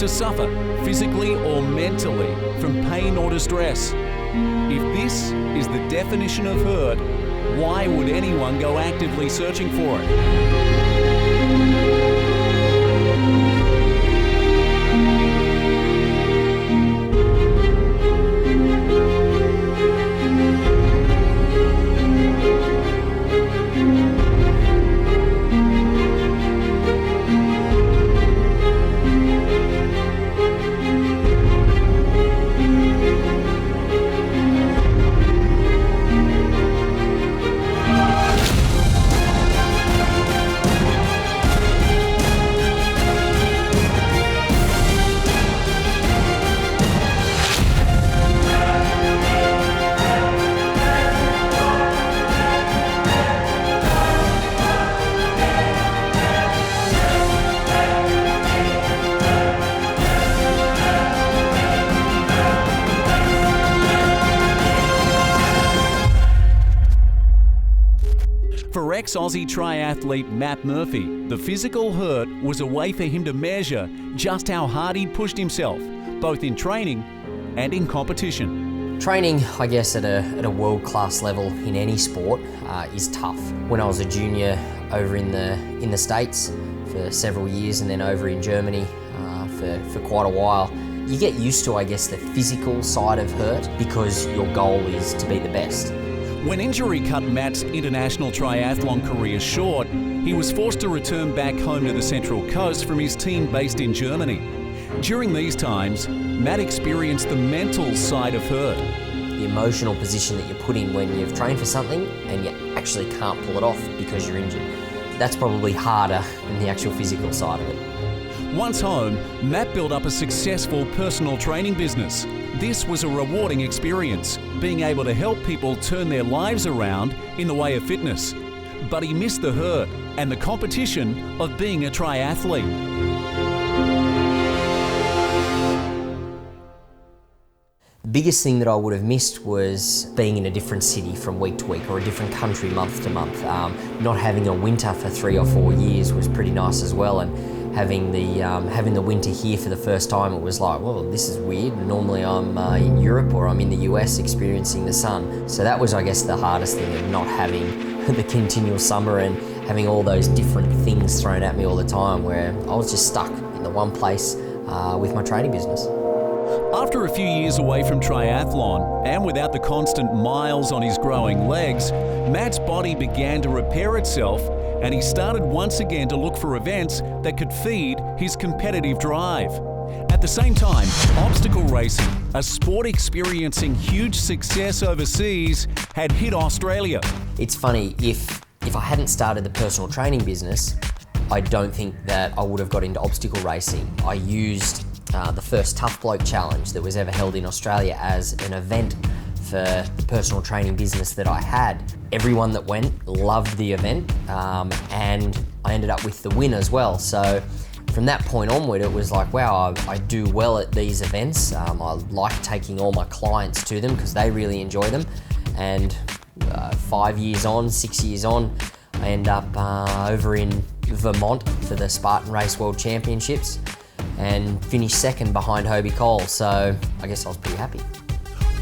to suffer, physically or mentally, from pain or distress. If this is the definition of hurt, why would anyone go actively searching for it? For ex-Aussie triathlete Matt Murphy, the physical hurt was a way for him to measure just how hard he'd pushed himself, both in training and in competition. Training, I guess, at a world-class level in any sport is tough. When I was a junior over in the States for several years and then over in Germany for quite a while, you get used to, I guess, the physical side of hurt because your goal is to be the best. When injury cut Matt's international triathlon career short, he was forced to return back home to the Central Coast from his team based in Germany. During these times, Matt experienced the mental side of hurt. The emotional position that you're put in when you've trained for something and you actually can't pull it off because you're injured. That's probably harder than the actual physical side of it. Once home, Matt built up a successful personal training business. This was a rewarding experience, being able to help people turn their lives around in the way of fitness. But he missed the hurt and the competition of being a triathlete. The biggest thing that I would have missed was being in a different city from week to week or a different country month to month. Not having a winter for 3 or 4 years was pretty nice as well, and having the winter here for the first time, it was like, well, this is weird. Normally I'm in Europe or I'm in the US experiencing the sun. So that was, I guess, the hardest thing of not having the continual summer and having all those different things thrown at me all the time, where I was just stuck in the one place with my training business. After a few years away from triathlon and without the constant miles on his growing legs, Matt's body began to repair itself, and he started once again to look for events that could feed his competitive drive. At the same time, obstacle racing, a sport experiencing huge success overseas, had hit Australia. It's funny, if I hadn't started the personal training business, I don't think that I would have got into obstacle racing. I used the first Tough Bloke challenge that was ever held in Australia as an event for the personal training business that I had. Everyone that went loved the event, and I ended up with the win as well. So from that point onward, it was like, wow, I do well at these events. I like taking all my clients to them because they really enjoy them. And 5 years on, 6 years on, I end up over in Vermont for the Spartan Race World Championships and finished second behind Hobie Cole. So I guess I was pretty happy.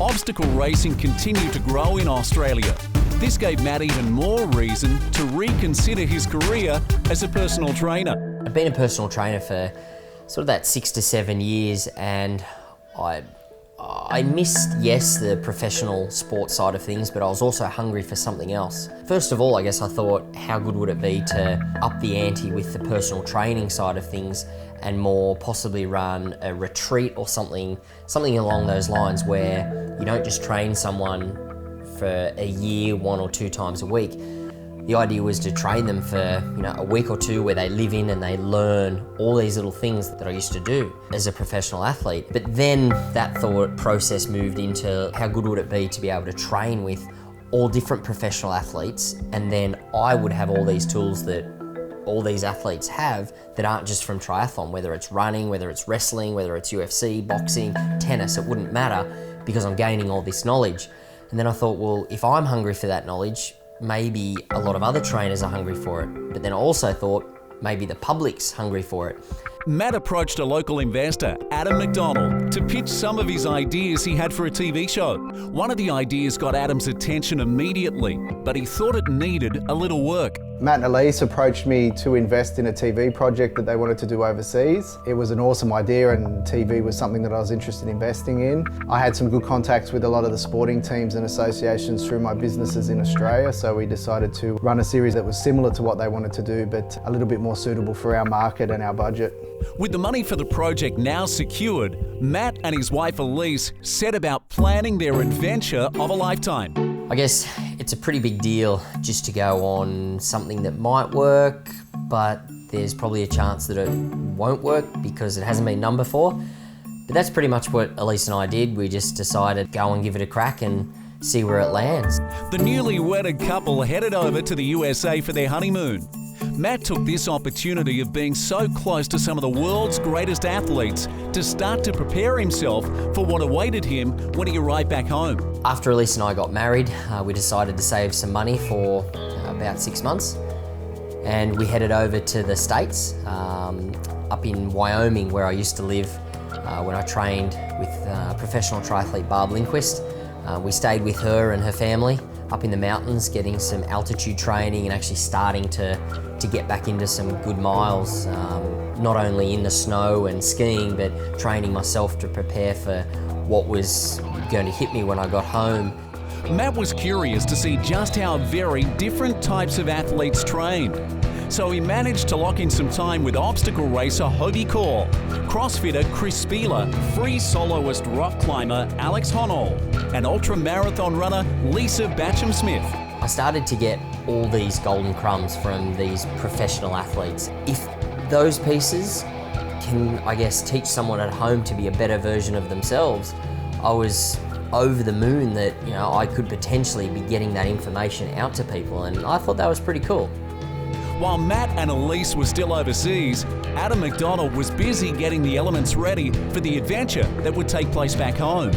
Obstacle racing continued to grow in Australia. This gave Matt even more reason to reconsider his career as a personal trainer. I've been a personal trainer for sort of that 6 to 7 years, and I missed, yes, the professional sports side of things, but I was also hungry for something else. First of all, I guess I thought, how good would it be to up the ante with the personal training side of things and more possibly run a retreat or something along those lines, where you don't just train someone for a year 1 or 2 times a week. The idea was to train them for a week or 2 where they live in and they learn all these little things that I used to do as a professional athlete. But then that thought process moved into, how good would it be to be able to train with all different professional athletes, and then I would have all these tools that all these athletes have that aren't just from triathlon, whether it's running, whether it's wrestling, whether it's UFC, boxing, tennis, it wouldn't matter, because I'm gaining all this knowledge. And then I thought, well, if I'm hungry for that knowledge, maybe a lot of other trainers are hungry for it. But then I also thought maybe the public's hungry for it. Matt approached a local investor, Adam McDonald, to pitch some of his ideas he had for a TV show. One of the ideas got Adam's attention immediately, but he thought it needed a little work. Matt and Elise approached me to invest in a TV project that they wanted to do overseas. It was an awesome idea, and TV was something that I was interested in investing in. I had some good contacts with a lot of the sporting teams and associations through my businesses in Australia, so we decided to run a series that was similar to what they wanted to do, but a little bit more suitable for our market and our budget. With the money for the project now secured, Matt and his wife Elise set about planning their adventure of a lifetime. I guess it's a pretty big deal just to go on something that might work, but there's probably a chance that it won't work because it hasn't been done before. But that's pretty much what Elise and I did. We just decided to go and give it a crack and see where it lands. The newly wedded couple headed over to the USA for their honeymoon. Matt took this opportunity of being so close to some of the world's greatest athletes to start to prepare himself for what awaited him when he arrived back home. After Elise and I got married, we decided to save some money for about 6 months, and we headed over to the States, up in Wyoming, where I used to live when I trained with professional triathlete Barb Lindquist. We stayed with her and her family up in the mountains, getting some altitude training and actually starting to get back into some good miles, not only in the snow and skiing, but training myself to prepare for what was going to hit me when I got home. Matt was curious to see just how very different types of athletes train. So he managed to lock in some time with obstacle racer Hobie Call, crossfitter Chris Spieler, free soloist rock climber Alex Honnold, and ultra marathon runner Lisa Batcham-Smith. I started to get all these golden crumbs from these professional athletes. If those pieces can, I guess, teach someone at home to be a better version of themselves, I was over the moon that, I could potentially be getting that information out to people, and I thought that was pretty cool. While Matt and Elise were still overseas, Adam McDonald was busy getting the elements ready for the adventure that would take place back home.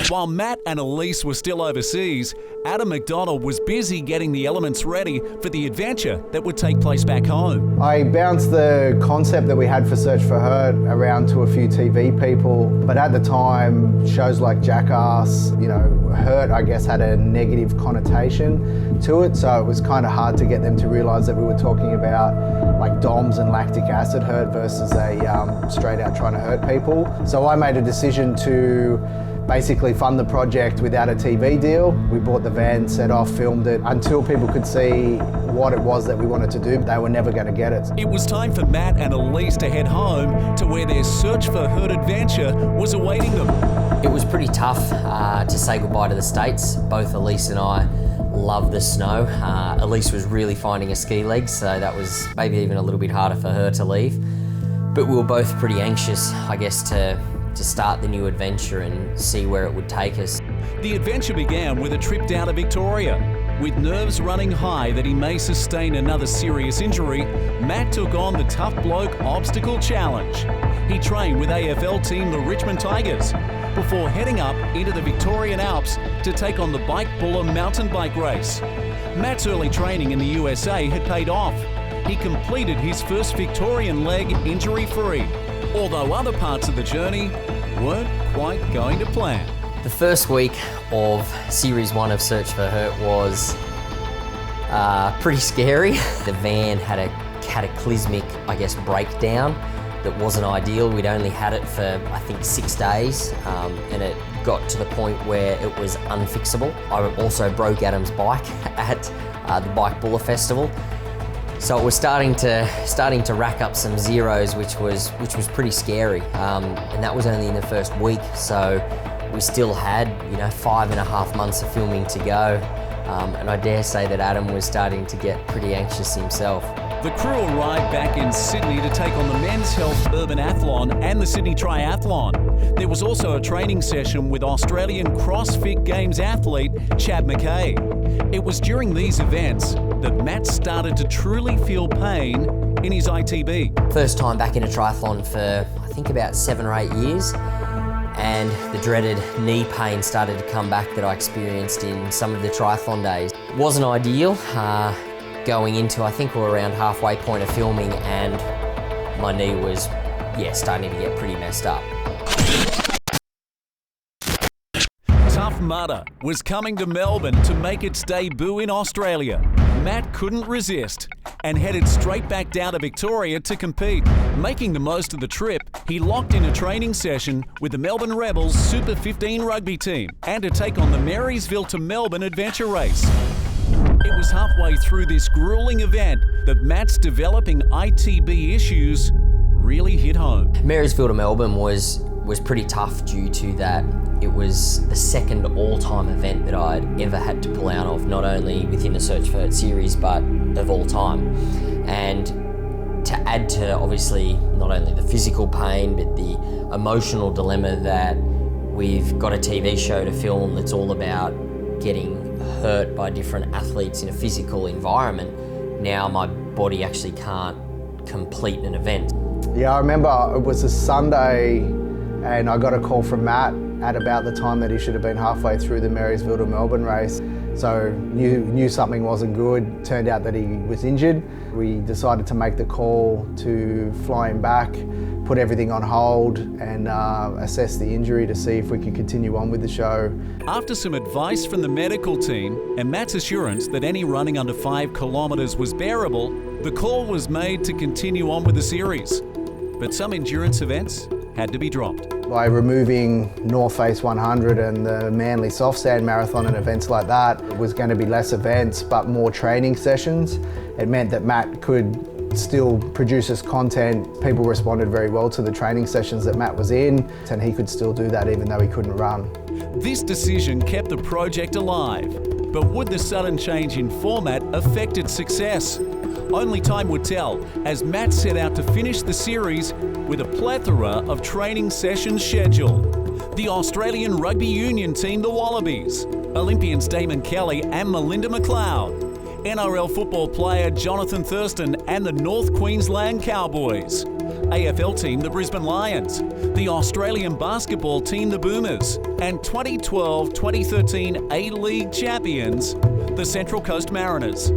While Matt and Elise were still overseas, Adam McDonald was busy getting the elements ready for the adventure that would take place back home. I bounced the concept that we had for Search4Hurt around to a few TV people, but at the time, shows like Jackass, Hurt, I guess, had a negative connotation to it, so it was kind of hard to get them to realise that we were talking about like DOMS and lactic acid hurt versus a straight out trying to hurt people. So I made a decision to basically fund the project without a TV deal. We bought the van, set off, filmed it. Until people could see what it was that we wanted to do, they were never going to get it. It was time for Matt and Elise to head home to where their Search4Hurt adventure was awaiting them. It was pretty tough to say goodbye to the States. Both Elise and I love the snow. Elise was really finding her ski legs, so that was maybe even a little bit harder for her to leave. But we were both pretty anxious, I guess, to start the new adventure and see where it would take us. The adventure began with a trip down to Victoria. With nerves running high that he may sustain another serious injury, Matt took on the Tough Bloke Obstacle Challenge. He trained with AFL team the Richmond Tigers before heading up into the Victorian Alps to take on the Bike Buller mountain bike race. Matt's early training in the USA had paid off. He completed his first Victorian leg injury-free, although other parts of the journey weren't quite going to plan. The first week of Series 1 of Search4Hurt was pretty scary. The van had a cataclysmic, breakdown that wasn't ideal. We'd only had it for, 6 days, and it got to the point where it was unfixable. I also broke Adam's bike at the Bike Buller Festival. So it was starting to rack up some zeros, which was pretty scary, and that was only in the first week. So we still had 5.5 months of filming to go, and I dare say that Adam was starting to get pretty anxious himself. The crew arrived back in Sydney to take on the Men's Health Urban Athlon and the Sydney Triathlon. There was also a training session with Australian CrossFit Games athlete Chad McKay. It was during these events that Matt started to truly feel pain in his ITB. First time back in a triathlon for, I think, about 7 or 8 years. And the dreaded knee pain started to come back that I experienced in some of the triathlon days. It wasn't ideal going into, I think we were around halfway point of filming, and my knee was, starting to get pretty messed up. Tough Mudder was coming to Melbourne to make its debut in Australia. Matt couldn't resist and headed straight back down to Victoria to compete. Making the most of the trip, he locked in a training session with the Melbourne Rebels Super 15 rugby team and to take on the Marysville to Melbourne Adventure Race. It was halfway through this grueling event that Matt's developing ITB issues really hit home. Marysville to Melbourne was pretty tough due to that it was the second all-time event that I'd ever had to pull out of, not only within the Search4Hurt series, but of all time. And to add to, obviously, not only the physical pain, but the emotional dilemma that we've got a TV show to film that's all about getting hurt by different athletes in a physical environment, now my body actually can't complete an event. Yeah, I remember it was a Sunday and I got a call from Matt at about the time that he should have been halfway through the Marysville to Melbourne race. So knew something wasn't good. Turned out that he was injured. We decided to make the call to fly him back, put everything on hold and assess the injury to see if we could continue on with the show. After some advice from the medical team and Matt's assurance that any running under 5 kilometres was bearable, the call was made to continue on with the series. But some endurance events had to be dropped. By removing North Face 100 and the Manly Soft Sand Marathon and events like that, it was going to be less events but more training sessions. It meant that Matt could still produce his content. People responded very well to the training sessions that Matt was in, and he could still do that even though he couldn't run. This decision kept the project alive, but would the sudden change in format affect its success? Only time would tell, as Matt set out to finish the series with a plethora of training sessions scheduled. The Australian Rugby Union team, the Wallabies, Olympians Damon Kelly and Melinda McLeod, NRL football player Jonathan Thurston and the North Queensland Cowboys, AFL team, the Brisbane Lions, the Australian basketball team, the Boomers, and 2012-2013 A-League champions, the Central Coast Mariners.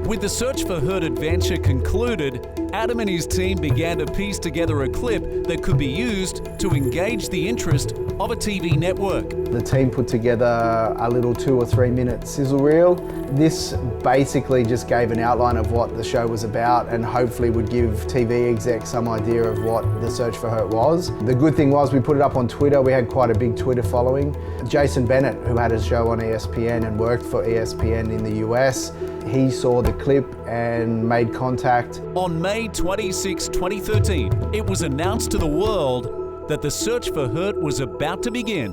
With the Search4Hurt adventure concluded, Adam and his team began to piece together a clip that could be used to engage the interest of a TV network. The team put together a little 2 or 3 minute sizzle reel. This basically just gave an outline of what the show was about and hopefully would give TV execs some idea of what the Search4Hurt was. The good thing was we put it up on Twitter. We had quite a big Twitter following. Jason Bennett, who had a show on ESPN and worked for ESPN in the US, he saw the clip and made contact. On May 26, 2013, it was announced to the world that the Search4Hurt was about to begin.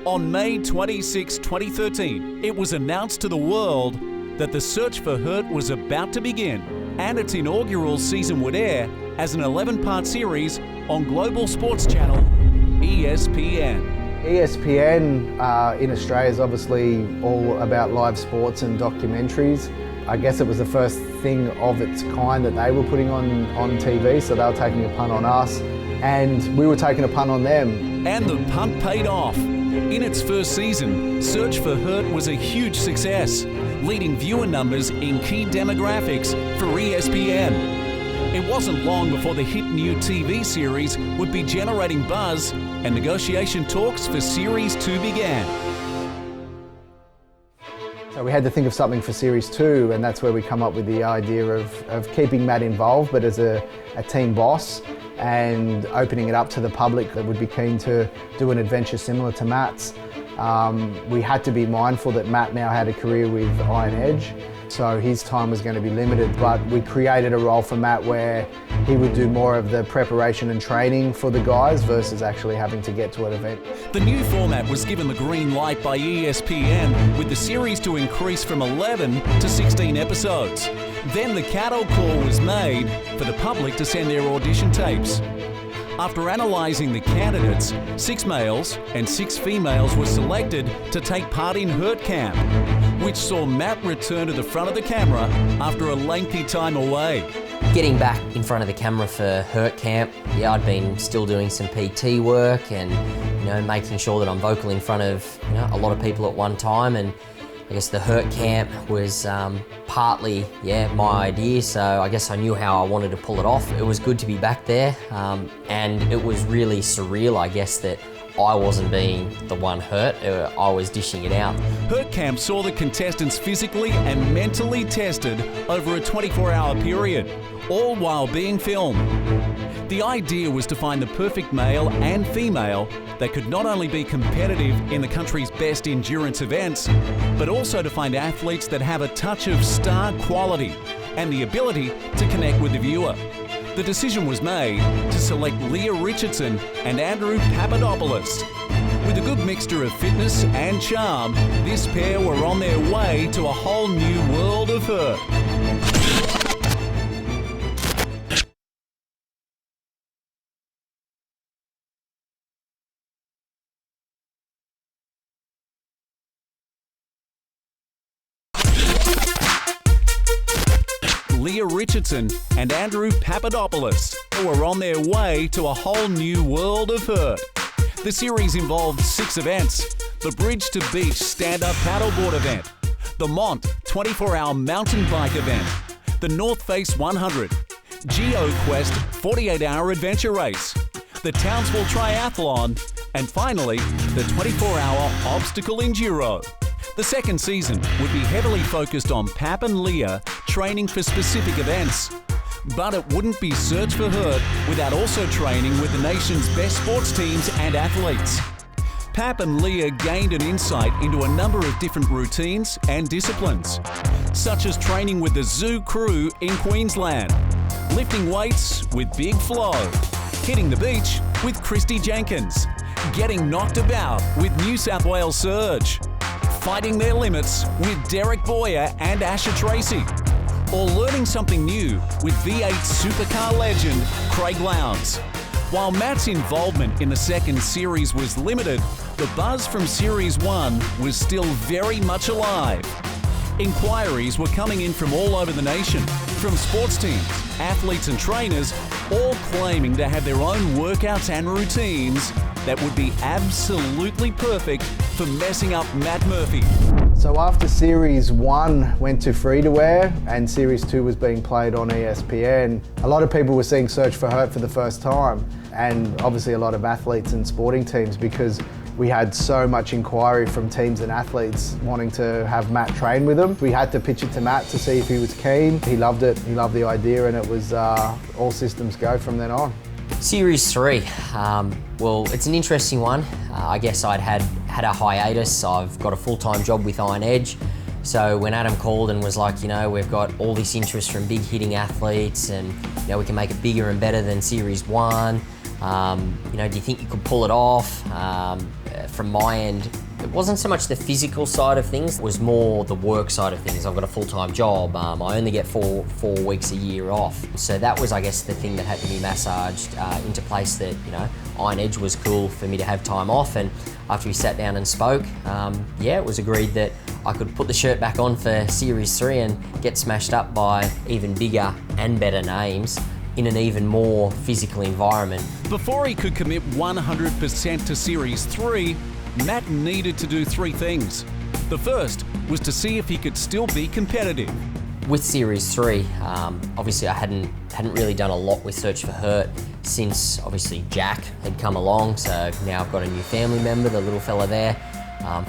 On May 26, 2013, it was announced to the world that the Search4Hurt was about to begin, and its inaugural season would air as an 11-part series on global sports channel ESPN. ESPN in Australia is obviously all about live sports and documentaries. I guess it was the first thing of its kind that they were putting on TV, so they were taking a punt on us, and we were taking a punt on them. And the punt paid off. In its first season, Search4Hurt was a huge success, leading viewer numbers in key demographics for ESPN. It wasn't long before the hit new TV series would be generating buzz and negotiation talks for Series 2 began. So we had to think of something for Series 2, and that's where we come up with the idea of keeping Matt involved, but as a team boss, and opening it up to the public that would be keen to do an adventure similar to Matt's. We had to be mindful that Matt now had a career with Iron Edge, so his time was going to be limited, but we created a role for Matt where he would do more of the preparation and training for the guys versus actually having to get to an event. The new format was given the green light by ESPN, with the series to increase from 11 to 16 episodes. Then the cattle call was made for the public to send their audition tapes. After analysing the candidates, 6 males and 6 females were selected to take part in Hurt Camp, which saw Matt return to the front of the camera after a lengthy time away. Getting back in front of the camera for Hurt Camp, yeah, I'd been still doing some PT work and, making sure that I'm vocal in front of, a lot of people at one time. And I guess the Hurt Camp was partly, my idea, so I guess I knew how I wanted to pull it off. It was good to be back there, and it was really surreal, I guess, that I wasn't being the one hurt, I was dishing it out. Hurt Camp saw the contestants physically and mentally tested over a 24-hour period, all while being filmed. The idea was to find the perfect male and female that could not only be competitive in the country's best endurance events, but also to find athletes that have a touch of star quality and the ability to connect with the viewer. The decision was made to select Leah Richardson and Andrew Papadopoulos. With a good mixture of fitness and charm, this pair were on their way to a whole new world of hurt. Leah Richardson and Andrew Papadopoulos were on their way to a whole new world of hurt. The series involved 6 events: the Bridge to Beach stand-up paddleboard event, the Mont 24-hour mountain bike event, the North Face 100, GeoQuest 48-hour adventure race, the Townsville Triathlon, and finally, the 24-hour obstacle enduro. The second season would be heavily focused on Pap and Leah training for specific events. But it wouldn't be Search4Hurt without also training with the nation's best sports teams and athletes. Pap and Leah gained an insight into a number of different routines and disciplines, such as training with the Zoo Crew in Queensland, lifting weights with Big Flo, hitting the beach with Christy Jenkins, getting knocked about with New South Wales Surge, fighting their limits with Derek Boyer and Asher Tracy, or learning something new with V8 supercar legend Craig Lowndes. While Matt's involvement in the second series was limited, the buzz from Series 1 was still very much alive. Inquiries were coming in from all over the nation, from sports teams, athletes and trainers, all claiming to have their own workouts and routines that would be absolutely perfect for messing up Matt Murphy. So after Series 1 went to free-to-air and Series 2 was being played on ESPN, a lot of people were seeing Search4Hurt for the first time, and obviously a lot of athletes and sporting teams, because we had so much inquiry from teams and athletes wanting to have Matt train with them. We had to pitch it to Matt to see if he was keen. He loved it, he loved the idea, and it was all systems go from then on. Series 3, well, it's an interesting one. I guess I'd had a hiatus. I've got a full-time job with Iron Edge. So when Adam called and was like, we've got all this interest from big hitting athletes and, we can make it bigger and better than Series 1. Do you think you could pull it off? From my end, it wasn't so much the physical side of things, it was more the work side of things. I've got a full-time job. I only get four weeks a year off. So that was, I guess, the thing that had to be massaged into place, that, Iron Edge was cool for me to have time off. And after we sat down and spoke, it was agreed that I could put the shirt back on for Series 3 and get smashed up by even bigger and better names in an even more physical environment. Before he could commit 100% to Series 3, Matt needed to do 3 things. The first was to see if he could still be competitive. With Series 3, obviously I hadn't really done a lot with Search4Hurt since obviously Jack had come along, so now I've got a new family member, the little fella there.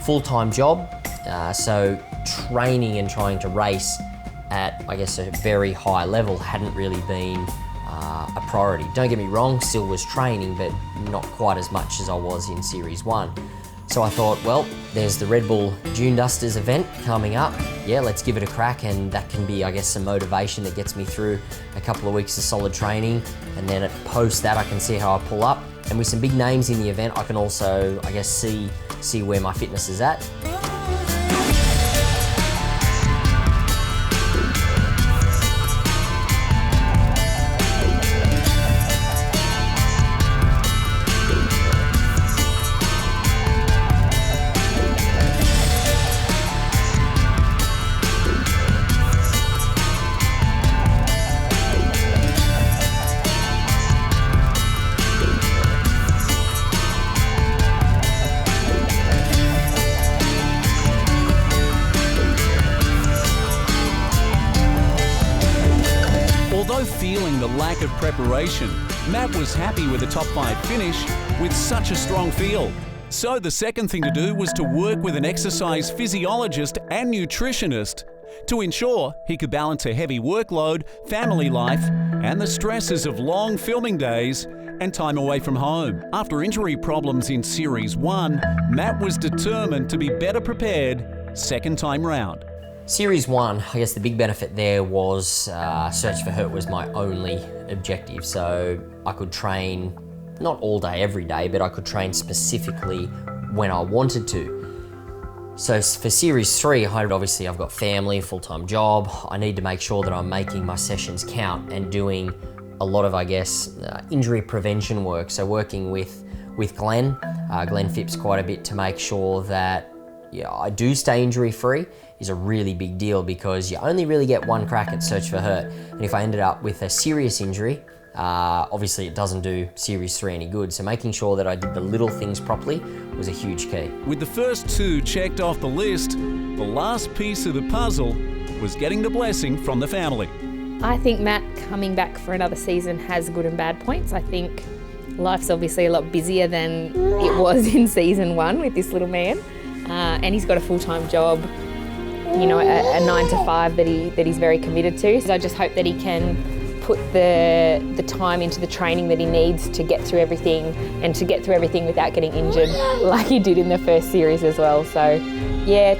Full-time job, so training and trying to race at, I guess, a very high level hadn't really been a priority. Don't get me wrong, still was training, but not quite as much as I was in Series 1. So I thought, well, there's the Red Bull Dune Dusters event coming up. Yeah, let's give it a crack, and that can be, I guess, some motivation that gets me through a couple of weeks of solid training, and then post that I can see how I pull up. And with some big names in the event, I can also, I guess, see where my fitness is at. Feeling the lack of preparation, Matt was happy with a top 5 finish with such a strong field. So the second thing to do was to work with an exercise physiologist and nutritionist to ensure he could balance a heavy workload, family life, and the stresses of long filming days and time away from home. After injury problems in Series 1, Matt was determined to be better prepared second time round. Series 1, I guess the big benefit there was Search4Hurt was my only objective. So I could train, not all day, every day, but I could train specifically when I wanted to. So for Series 3, obviously I've got family, a full-time job. I need to make sure that I'm making my sessions count and doing a lot of, I guess, injury prevention work. So working with Glenn. Glenn Phipps quite a bit to make sure that I do stay injury-free is a really big deal, because you only really get one crack at Search4Hurt. And if I ended up with a serious injury, obviously it doesn't do Series 3 any good. So making sure that I did the little things properly was a huge key. With the first 2 checked off the list, the last piece of the puzzle was getting the blessing from the family. I think Matt coming back for another season has good and bad points. I think life's obviously a lot busier than it was in season 1 with this little man. And he's got a full-time job, you know, a 9 to 5 that he's very committed to. So I just hope that he can put the time into the training that he needs to get through everything, and to get through everything without getting injured like he did in the first series as well. So yeah,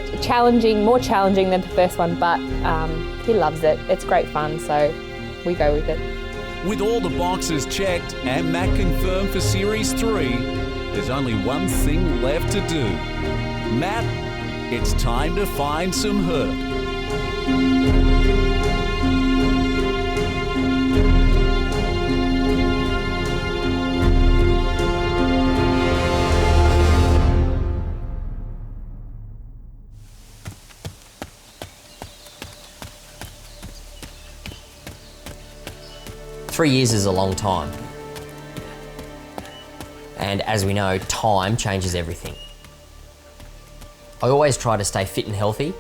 more challenging than the first one, but he loves it. It's great fun, so we go with it. With all the boxes checked and Matt confirmed for Series 3, there's only one thing left to do. Matt, it's time to find some hurt. 3 years is a long time. And as we know, time changes everything. I always try to stay fit and healthy,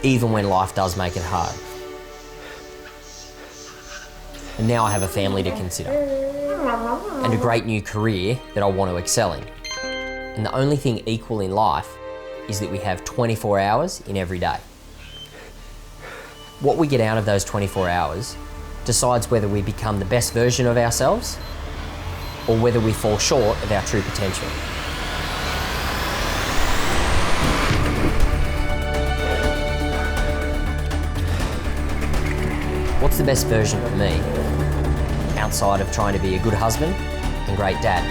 even when life does make it hard. And now I have a family to consider, and a great new career that I want to excel in. And the only thing equal in life is that we have 24 hours in every day. What we get out of those 24 hours decides whether we become the best version of ourselves or whether we fall short of our true potential. What's the best version of me, outside of trying to be a good husband and great dad?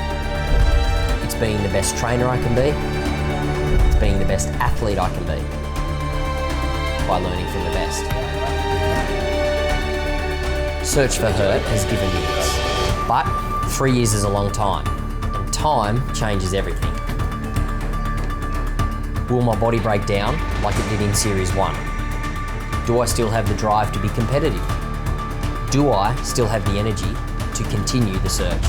It's being the best trainer I can be. It's being the best athlete I can be, by learning from the best. Search4Hurt has given me this, but 3 years is a long time, and time changes everything. Will my body break down like it did in Series 1? Do I still have the drive to be competitive? Do I still have the energy to continue the search?